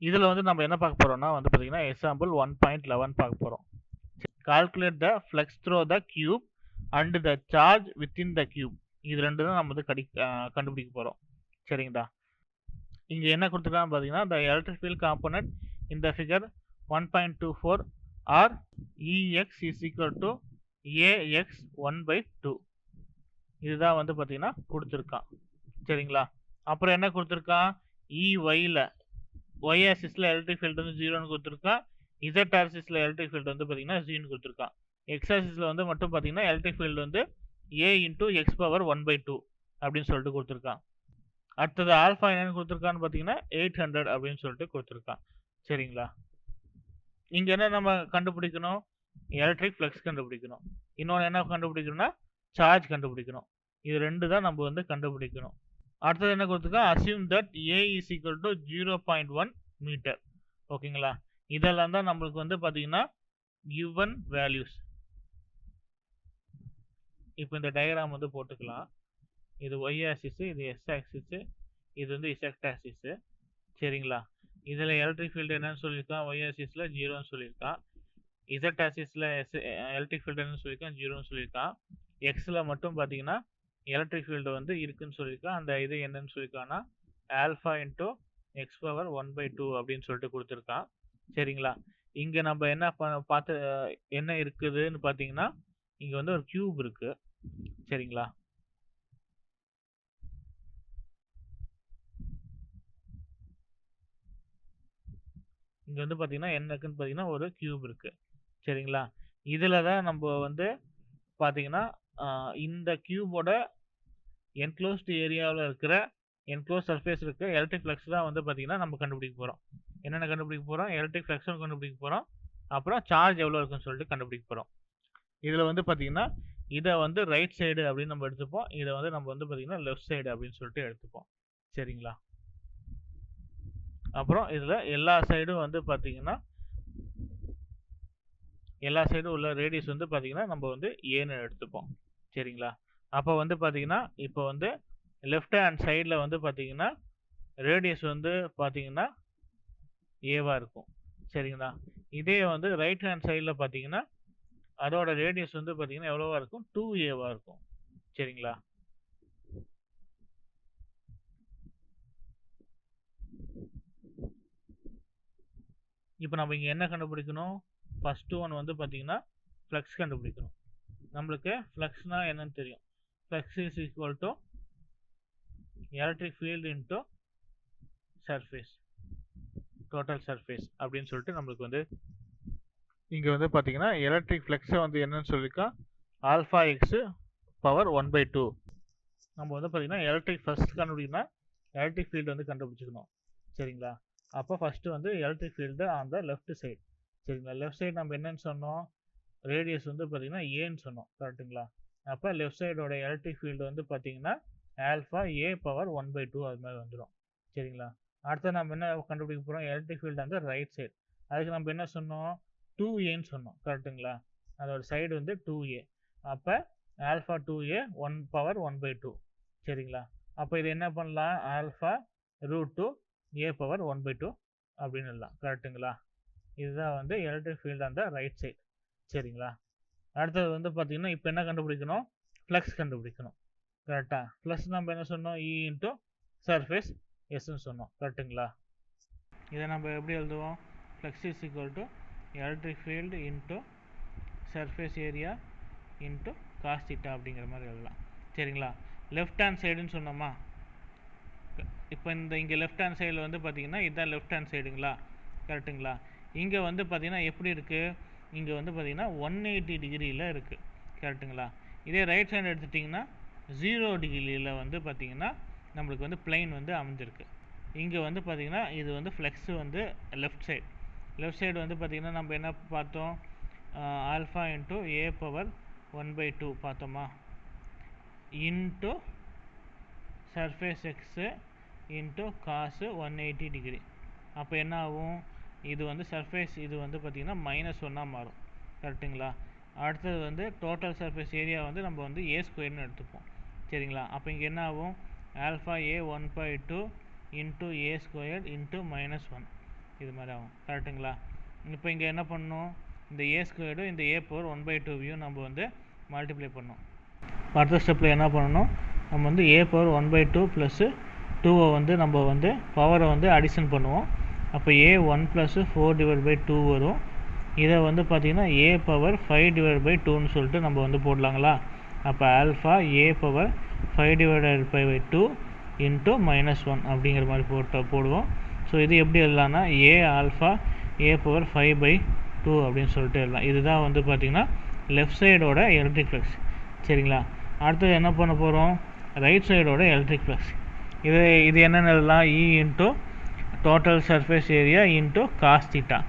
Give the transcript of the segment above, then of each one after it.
இதில் வந்து நம்ம என்ன பார்க்க போகிறோம்னா வந்து பார்த்தீங்கன்னா எக்ஸாம்பிள் 1.11 பார்க்க போகிறோம். Calculate the flux throw the cube and the charge within the cube. இது ரெண்டு தான் நம்ம வந்து கண்டுபிடிக்க போகிறோம். சரிங்களா? இங்கே என்ன கொடுத்துருக்காங்க பார்த்தீங்கன்னா the electric field component in the figure 1.24 or EX is equal to AX 1/2. இதுதான் வந்து பார்த்தீங்கன்னா கொடுத்துருக்கான். சரிங்களா? அப்புறம் என்ன கொடுத்துருக்கான்? EYல y ஆக்சிஸ்ல எலக்ட்ரிக் ஃபீல்டு வந்து 0ன்னு கொடுத்துருக்கான். z ஆக்சிஸ்ல எலக்ட்ரிக் ஃபீல்டு வந்து பார்த்தீங்கன்னா 0ன்னு கொடுத்துருக்கான். x ஆக்சிஸ்ல வந்து மட்டும் பார்த்தீங்கன்னா எலக்ட்ரிக் ஃபீல்டு வந்து a into x power 1/2 அப்படின்னு சொல்லிட்டு கொடுத்துருக்கான். அடுத்தது ஆல்ஃபா என்னன்னு கொடுத்துருக்கான்னு பார்த்தீங்கன்னா 800 அப்படின்னு சொல்லிட்டு கொடுத்துருக்கான். சரிங்களா? இங்கே என்ன நம்ம கண்டுபிடிக்கணும்? எலக்ட்ரிக் ஃப்ளக்ஸ் கண்டுபிடிக்கணும். இன்னொன்று என்ன கண்டுபிடிக்கணும்னா சார்ஜ் கண்டுபிடிக்கணும். இது ரெண்டு தான் நம்ம வந்து கண்டுபிடிக்கணும். அடுத்தது என்ன கொடுத்துருக்கோம்? Assume that A is equal to 0.1 metre. ஓகேங்களா? இதெல்லாம் தான் நம்மளுக்கு வந்து பார்த்தீங்கன்னா கிவன் வேல்யூஸ். இப்போ இந்த டயக்ராம் வந்து போட்டுக்கலாம். இது ஒய் ஆக்சிஸ், இது எஸ் ஆக்சிஸ், இது வந்து இசட் ஆக்சிஸ். சரிங்களா? இதில் எலக்ட்ரிக் ஃபீல்டு என்னன்னு சொல்லியிருக்கான்? ஒய் ஆக்சிஸில் 0ன்னு சொல்லியிருக்கான். இசட் ஆக்சிஸில் எலக்ட்ரிக் ஃபீல்டு என்னன்னு சொல்லியிருக்கான்? 0ன்னு சொல்லியிருக்கான். எக்ஸில் மட்டும் பார்த்தீங்கன்னா எலக்ட்ரிக் ஃபீல்டு வந்து இருக்குன்னு சொல்லியிருக்கான். அந்த இது என்னன்னு சொல்லியிருக்கான்னா ஆல்ஃபா இன்டூ எக்ஸ் பவர் 1/2 அப்படின்னு சொல்லிட்டு கொடுத்துருக்கான். சரிங்களா? இங்கே நம்ம என்ன பார்த்து என்ன இருக்குதுன்னு பார்த்தீங்கன்னா இங்கே வந்து ஒரு கியூப் இருக்கு. சரிங்களா? இங்கே வந்து பார்த்தீங்கன்னா என்ன இருக்குன்னு பார்த்தீங்கன்னா ஒரு கியூப் இருக்கு. சரிங்களா? இதில் தான் நம்ம வந்து பார்த்தீங்கன்னா இந்த கியூபோட என்க்ளோஸ்டு ஏரியாவில் இருக்கிற என்க்ளோஸ் சர்ஃபேஸ் இருக்க எலக்ட்ரிக் ஃப்ளக்ஸ் தான் வந்து பார்த்தீங்கன்னா நம்ம கண்டுபிடிக்க போகிறோம். என்னென்ன கண்டுபிடிக்க போகிறோம்? எலக்ட்ரிக் ஃப்ளக்ஸும் கண்டுபிடிக்க போகிறோம். அப்புறம் சார்ஜ் எவ்வளோ இருக்குன்னு சொல்லிட்டு கண்டுபிடிக்க போகிறோம். இதில் வந்து பார்த்தீங்கன்னா இதை வந்து ரைட் சைடு அப்படின்னு நம்ம எடுத்துப்போம். இதை வந்து நம்ம வந்து பார்த்தீங்கன்னா லெஃப்ட் சைடு அப்படின்னு சொல்லிட்டு எடுத்துப்போம். சரிங்களா? அப்புறம் இதில் எல்லா சைடும் வந்து பார்த்தீங்கன்னா எல்லா சைடும் உள்ள ரேடியஸ் வந்து பார்த்தீங்கன்னா நம்ம வந்து ஏன்னு எடுத்துப்போம். சரிங்களா? அப்போ வந்து பார்த்தீங்கன்னா இப்போ வந்து லெஃப்ட் ஹேண்ட் சைடில் வந்து பார்த்தீங்கன்னா ரேடியஸ் வந்து பார்த்தீங்கன்னா ஏவாக இருக்கும். சரிங்களா? இதே வந்து ரைட் ஹேண்ட் சைடில் பார்த்தீங்கன்னா அதோட ரேடியஸ் வந்து பார்த்தீங்கன்னா எவ்வளோவா இருக்கும்? 2ஏவாக இருக்கும். சரிங்களா? இப்போ நம்ம இங்கே என்ன கண்டுபிடிக்கணும்? ஃபஸ்ட்டு ஒன் வந்து பார்த்தீங்கன்னா ஃப்ளக்ஸ் கண்டுபிடிக்கணும். நம்மளுக்கு ஃப்ளக்ஸ்னா என்னன்னு தெரியும். Flux is equal to electric field into surface, total surface அப்படின்னு சொல்லிட்டு நம்மளுக்கு வந்து இங்கே வந்து பார்த்தீங்கன்னா எலக்ட்ரிக் ஃப்ளக்ஸை வந்து என்னன்னு சொல்லியிருக்கா? Alpha X power 1/2. நம்ம வந்து பார்த்தீங்கன்னா எலக்ட்ரிக் ஃபர்ஸ்ட் கண்டுபிடிக்கணும்னா எலக்ட்ரிக் ஃபீல்டு வந்து கண்டுபிடிச்சிக்கணும். சரிங்களா? அப்போ ஃபஸ்ட்டு வந்து electric field on the left side. சரிங்களா? லெஃப்ட் சைடு நம்ம என்னன்னு சொன்னோம்? ரேடியஸ் வந்து பார்த்தீங்கன்னா ஏன்னு சொன்னோம். கரெக்டுங்களா? அப்போ லெஃப்ட் சைடோட எலக்ட்ரிக் ஃபீல்டு வந்து பார்த்தீங்கன்னா ஆல்ஃபா ஏ பவர் 1/2 அது மாதிரி வந்துடும். சரிங்களா? அடுத்து நம்ம என்ன கண்டுபிடிக்க போகிறோம்? எலக்ட்ரிக் ஃபீல்டு வந்து ரைட் சைடு. அதுக்கு நம்ம என்ன சொன்னோம்? 2ஏன்னு சொன்னோம். கரெக்டுங்களா? அதோட சைடு வந்து 2ஏ. அப்போ ஆல்ஃபா 2ஏ 1 பவர் 1/2. சரிங்களா? அப்போ இது என்ன பண்ணலாம்? ஆல்ஃபா √2 ஏ பவர் 1/2 அப்படின்னு இல்லை. கரெக்டுங்களா? இதுதான் வந்து எலக்ட்ரிக் ஃபீல்டு அந்த ரைட் சைடு. சரிங்களா? அடுத்தது வந்து பார்த்தீங்கன்னா இப்போ என்ன கண்டுபிடிக்கணும்? ஃப்ளக்ஸ் கண்டுபிடிக்கணும். கரெக்டா? ப்ளஸ் நம்ம என்ன சொன்னோம்? இ இன்ட்டு சர்ஃபேஸ் எஸ்ன்னு சொன்னோம். கரெக்டுங்களா? இதை நம்ம எப்படி எழுதுவோம்? Flux is equal to electric field into surface area into cos theta அப்படிங்கிற மாதிரி எழுதலாம். சரிங்களா? லெஃப்ட் ஹேண்ட் சைடுன்னு சொன்னோமா? இப்போ இங்கே லெஃப்ட் ஹேண்ட் சைடில் வந்து பார்த்தீங்கன்னா இதுதான் லெஃப்ட் ஹேண்ட் சைடுங்களா? கரெக்டுங்களா? இங்கே வந்து பார்த்தீங்கன்னா எப்படி இருக்குது? இங்கே வந்து பார்த்தீங்கன்னா 180 டிகிரியில் இருக்குது. கரெக்டுங்களா? இதே ரைட் சைடு எடுத்துட்டிங்கன்னா 0 டிகிரியில் வந்து பார்த்தீங்கன்னா நம்மளுக்கு வந்து பிளைன் வந்து அமைஞ்சிருக்கு. இங்கே வந்து பார்த்தீங்கன்னா இது வந்து ஃப்ளெக்ஸு வந்து லெஃப்ட் சைடு வந்து பார்த்தீங்கன்னா நம்ம என்ன பார்த்தோம்? ஆல்ஃபா இன்ட்டு ஏ பவர் 1/2 பார்த்தோமா? இன்ட்டு சர்ஃபேஸ் எக்ஸு இன்ட்டு காசு 180 டிகிரி. அப்போ என்ன ஆகும்? இது வந்து சர்ஃபேஸ் இது வந்து பார்த்திங்கன்னா -1 மாறும். கரெக்டுங்களா? அடுத்தது வந்து டோட்டல் சர்ஃபேஸ் ஏரியா வந்து நம்ம வந்து ஏ ஸ்கொயர்னு எடுத்துப்போம். சரிங்களா? அப்போ இங்கே என்ன ஆகும்? Alpha A 1/2 into A square into -1. இது மாதிரி ஆகும். கரெக்டுங்களா? இப்போ இங்கே என்ன பண்ணணும், இந்த ஏ ஸ்கொயர்டும் இந்த ஏ பவர் 1/2வையும் நம்ம வந்து மல்டிப்ளை பண்ணணும். அடுத்த ஸ்டெப்பில் என்ன பண்ணணும், நம்ம வந்து ஏ பவர் 1/2 ப்ளஸ் 2வை வந்து நம்ம வந்து பவரை வந்து அடிஷன் பண்ணுவோம். அப்போ ஏ 1 + 4/2 வரும். இதை வந்து பார்த்திங்கன்னா ஏ பவர் 5/2ன்னு சொல்லிட்டு நம்ம வந்து போடலாங்களா? அப்போ ஆல்ஃபா ஏ பவர் 5/2 இன்ட்டு -1 அப்படிங்கிற மாதிரி போடுவோம். ஸோ இது எப்படி எழுதலாம்னா ஏ ஆல்ஃபா ஏ பவர் 5/2 அப்படின்னு சொல்லிட்டு எழுதலாம். இதுதான் வந்து பார்த்திங்கன்னா லெஃப்ட் சைடோட எலக்ட்ரிக் ஃப்ளக்ஸ். சரிங்களா? அடுத்தது என்ன பண்ண போகிறோம், ரைட் சைடோட எலக்ட்ரிக் ஃப்ளக்ஸ். இது என்னென்னு எழுதலாம், E into total surface area into cos theta.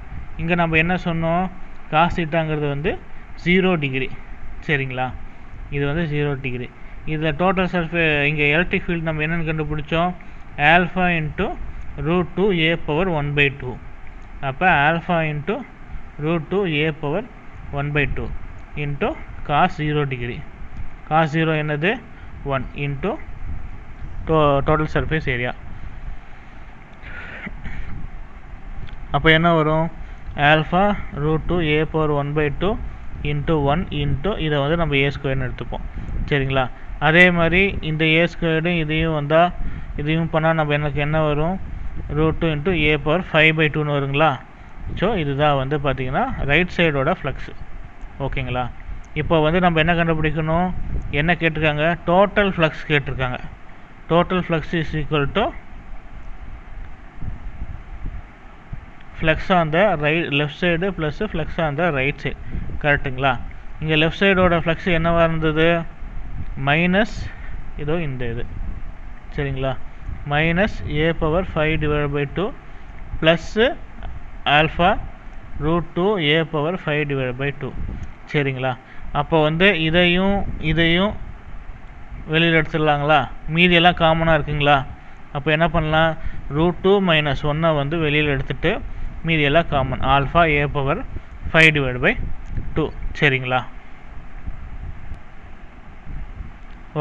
இங்கே நம்ம என்ன சொன்னோம், காஸ் தீட்டாங்கிறது வந்து 0 டிகிரி. சரிங்களா? இது வந்து 0 டிகிரி. இதில் டோட்டல் இங்கே எலக்ட்ரிக் ஃபீல்டு நம்ம என்னென்னு கண்டுபிடிச்சோம், ஆல்ஃபா இன்ட்டு √2 ஏ பவர் 1/2. அப்போ alpha into √2 A power 1/2 into cos 0 degree. Cos 0 என்னது 1 இன்ட்டு டோட்டல் சர்ஃபேஸ் ஏரியா. அப்போ என்ன வரும், alpha √2 A power 1/2 into 1 into இதை வந்து நம்ம ஏ ஸ்கொயர்னு எடுத்துப்போம். சரிங்களா? அதே மாதிரி இந்த ஏ ஸ்கொயர்டும் இதையும் வந்தால் இதையும் பண்ணால் நம்ம எனக்கு என்ன வரும், √2 இன்ட்டு ஏ பவர் 5/2ன்னு வருங்களா? ஸோ இதுதான் வந்து பார்த்திங்கன்னா ரைட் சைடோட ஃப்ளக்ஸு. ஓகேங்களா? இப்போ வந்து நம்ம என்ன கண்டுபிடிக்கணும், என்ன கேட்டிருக்காங்க, டோட்டல் ஃப்ளக்ஸ் கேட்டிருக்காங்க. Total flux is equal to flux on the left side plus flux on the right side. கரெக்டுங்களா? இங்கே லெஃப்ட் சைடோட ஃப்ளக்ஸ் என்னவாக இருந்தது, மைனஸ் இதோ இந்த இது. சரிங்களா? Minus a power 5/2 plus alpha √2 A power 5/2. சரிங்களா? அப்போ வந்து இதையும் வெளியில் எடுத்துடலாங்களா? மீதியெல்லாம் காமனாக இருக்குங்களா? அப்போ என்ன பண்ணலாம், √2 - 1 வந்து வெளியில் எடுத்துகிட்டு மீதியெல்லாம் காமன், ஆல்ஃபா ஏ பவர் 5/2. சரிங்களா?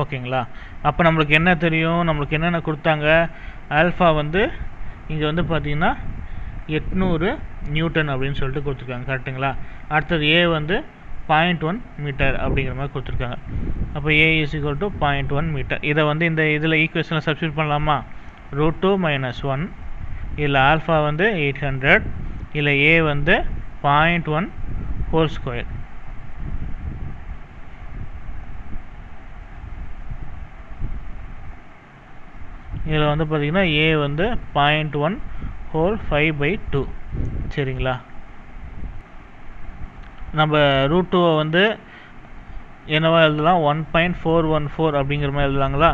ஓகேங்களா? அப்போ நம்மளுக்கு என்ன தெரியும், நம்மளுக்கு என்னென்ன கொடுத்தாங்க, ஆல்ஃபா வந்து இங்கே வந்து பார்த்திங்கன்னா 800 நியூட்டன் அப்படின்னு சொல்லிட்டு கொடுத்துருக்காங்க. கரெக்டுங்களா? அடுத்தது ஏ வந்து 0.1 மீட்டர் அப்படிங்கிற மாதிரி கொடுத்துருக்காங்க. அப்போ ஏ இஸ் ஈக்குவல் டு 0.1 மீட்டர். இதை வந்து இந்த இதில் ஈக்குவேஷனில் சப்ஸ்டியூட் பண்ணலாமா, √2 - 1, இதில் ஆல்ஃபா வந்து 800, இதில் ஏ வந்து 0.1 ஹோல் ஸ்கொயர். இதில் வந்து பார்த்திங்கன்னா ஏ வந்து 0.1 ஹோல் 5/2. சரிங்களா? நம்ம √2 வந்து என்னவா எழுதலாம், 1.414 அப்படிங்கிற மாதிரி எழுதலாங்களா?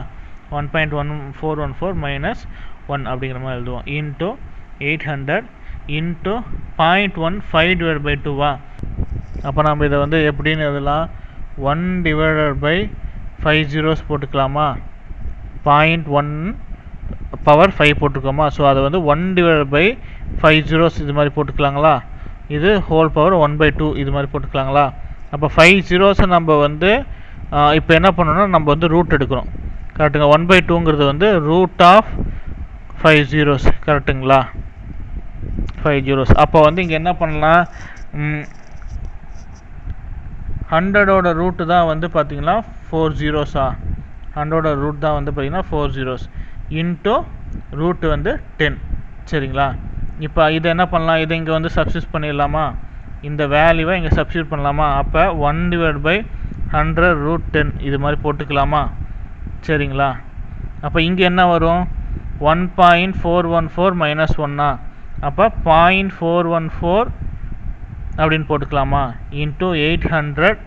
1.1414 - 1 அப்படிங்கிற மாதிரி எழுதுவோம். இன்ட்டு 800 இன்ட்டு 0.15/2வா? அப்போ நம்ம இதை வந்து எப்படின்னு எழுதலாம், 1/5 ஜீரோஸ் போட்டுக்கலாமா, 0.1 பவர் 5 போட்டுக்கோமா. ஸோ அதை வந்து 1/5 ஜீரோஸ் இது மாதிரி போட்டுக்கலாங்களா, இது ஹோல் பவர் 1/2 இது மாதிரி போட்டுக்கலாங்களா. அப்போ 5 ஜீரோஸை நம்ம வந்து இப்போ என்ன பண்ணணும்னா நம்ம வந்து ரூட் எடுக்கிறோம். கரெக்டுங்க? 1/2ங்கிறது வந்து √5 ஜீரோஸ். கரெக்டுங்களா? 5 ஜீரோஸ். அப்போ வந்து இங்கே என்ன பண்ணலாம், 100ஓட ரூட்டு தான் வந்து பார்த்திங்கன்னா 4 ஜீரோஸா, 100ஓட ரூட் தான் வந்து பார்த்திங்கன்னா 4 ஜீரோஸ் இன்ட்டு ரூட்டு வந்து 10. சரிங்களா? இப்போ இதை என்ன பண்ணலாம், இதை இங்கே வந்து சப்ஸ்டியூட் பண்ணிடலாமா, இந்த வேல்யூவை இங்கே சப்ஸ்டியூட் பண்ணலாமா. அப்போ 1/100 √10 இது மாதிரி போட்டுக்கலாமா. சரிங்களா? அப்போ இங்கே என்ன வரும், 1.414 - 1. அப்போ 0.414 அப்படின்னு போட்டுக்கலாமா, இன்ட்டு 800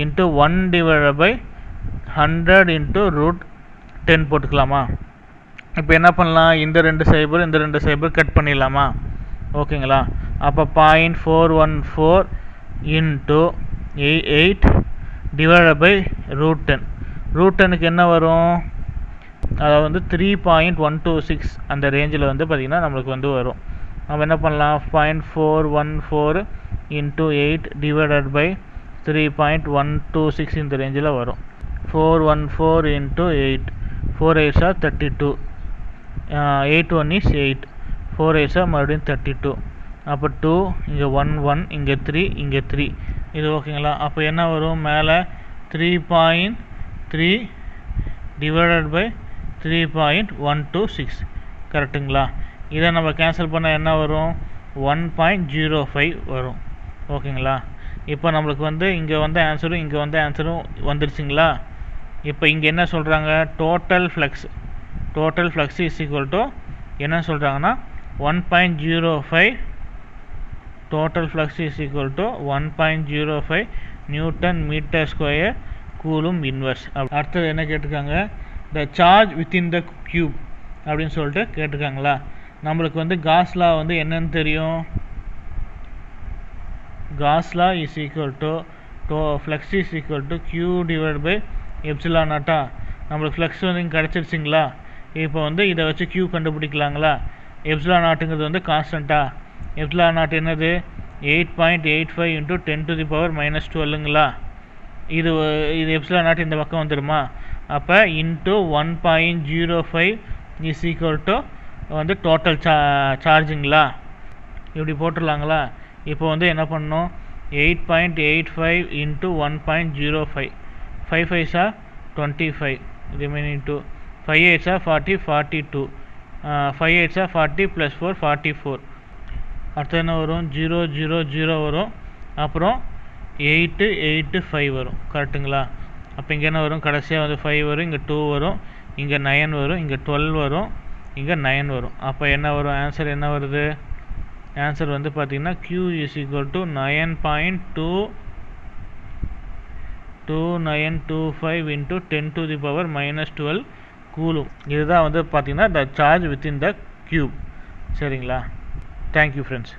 இன்ட்டு 1/100 இன்ட்டு √10 போட்டுக்கலாமா. இப்போ என்ன பண்ணலாம், இந்த 2 சைபர் இந்த 2 சைபர் கட் பண்ணிடலாமா. ஓகேங்களா? அப்போ 0.414 இன்ட்டு 8/√10. √10க்கு என்ன வரும், அதாவது வந்து 3.126 அந்த ரேஞ்சில் வந்து பார்த்திங்கன்னா நம்மளுக்கு வந்து வரும். நம்ம என்ன பண்ணலாம், 0.414 இன்ட்டு 8/3.126 இந்த ரேஞ்சில் வரும். 414 into 8, 4 8s are 32, 8 1 is 8, 4 8s are மறுபடியும் 32. அப்போ 2 இங்கே 1 1 இங்கே 3 இங்கே 3 இது ஓகேங்களா. அப்போ என்ன வரும், மேலே 3.3 டிவைடட் பை 3.126 கரெக்டுங்களா. இதை நம்ம கேன்சல் பண்ண என்ன வரும், 1.05 வரும் ஓகேங்களா. இப்போ நம்மளுக்கு வந்து இங்கே வந்த ஆன்சரும் இங்கே வந்த ஆன்சரும் வந்துருச்சுங்களா. இப்போ இங்கே என்ன சொல்கிறாங்க, total flux is equal to என்ன சொல்கிறாங்கன்னா 1.05 total flux is equal to 1.05 newton metre square coulomb inverse. அடுத்தது என்ன கேட்டிருக்காங்க, the charge within the cube அப்படின்னு சொல்லிட்டு கேட்டிருக்காங்களா. நம்மளுக்கு வந்து காஸ் லா வந்து என்னன்னு தெரியும், Gauss law is equal to flux is equal to Q divide by epsilon நாட்டா. நம்மளுக்கு ஃப்ளக்ஸ் வந்து இங்கே கிடச்சிருச்சிங்களா. இப்போ வந்து இதை வச்சு கியூ கண்டுபிடிக்கலாங்களா. எப்சிலான் நாட்டுங்கிறது வந்து கான்ஸ்டண்ட்டா, எப்சிலான் நாட் என்னது 8.85 × 10⁻⁻12ங்களா. இது எப்சிலான் நாட் இந்த பக்கம் வந்துடுமா. அப்போ இன்ட்டு 1.05 இஸ் ஈக்குவல் டு வந்து டோட்டல் சார்ஜுங்களா. இப்படி போட்டுடலாங்களா. இப்போ வந்து என்ன பண்ணணும், 8.85 × 1.05 5 5s are 25 remaining 2 5 8s are 40 42 5 8s are 40 + 4 44. அடுத்து என்ன வரும், 0 0 0 வரும், அப்புறம் 8 8 5 வரும் கரெக்டுங்களா. அப்போ இங்கே என்ன வரும், கடைசியாக வந்து 5 வரும், இங்கே 2 வரும், இங்கே 9 வரும், இங்கே 12 வரும், இங்கே 9 வரும். அப்போ என்ன வரும், ஆன்சர் என்ன வருது, ஆன்சர் வந்து பார்த்திங்கன்னா Q is equal to 9.2925 × 10⁻⁻12 coulomb. இதுதான் வந்து பார்த்திங்கன்னா the charge within the cube. சரிங்களா. Thank you friends.